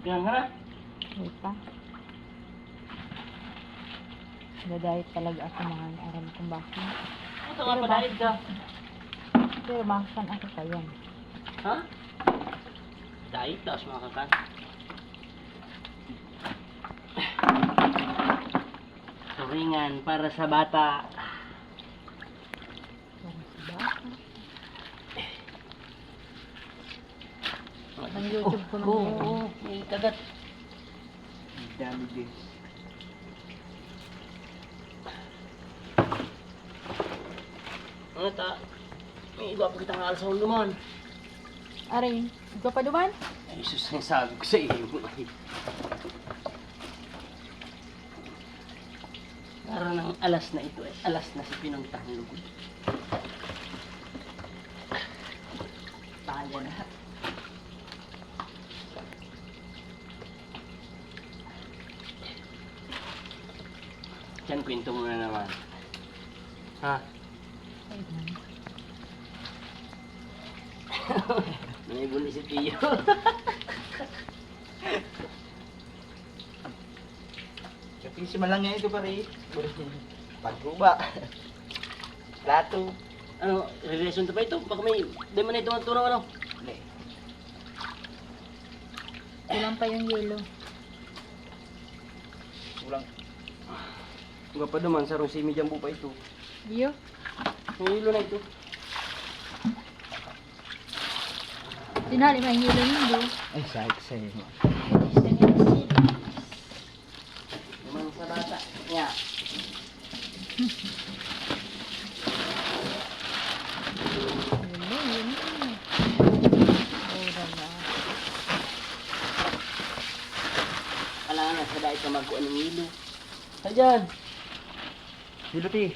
Yan ha? Wait pa. Dadayit talaga ako mga aram kung bakit. Ito nga padahit ka. Pero makakan ako pa yan. Ha? Dahit, tapos makakan. Turingan para sa bata. Parang sa baka. Ang YouTube ko naman. Oo, may kagat. Dami din. Ano ta? May iba pa kitang alas sa luman. Aray, ikaw pa duman? Ay, sus, ang sabi ko sa iyo. Para ng alas na ito alas na si pinuntahan lugod. Taya na. Diyan, kwento mo na naman. Ha? Ay, man. Nanibuli si Tio. Kapisi man lang yan ito pare. Pagkuba. Plato. Ano, relasyon to pa ito? Baka may, di mo na ito matulong ano? Hindi. Kulang pa yung yelo. Kulang. Huwag pa naman, sarong si Jambu pa ito. Iyo? May hilo na ito. Tinali may yelo niyo. Ay, sahig sa'yo. Naman sa bata. Yeah. Yun na. Ora na. Kailangan na sa dahil ka magkuhan ng hilo. Sadyan! Hilo ti.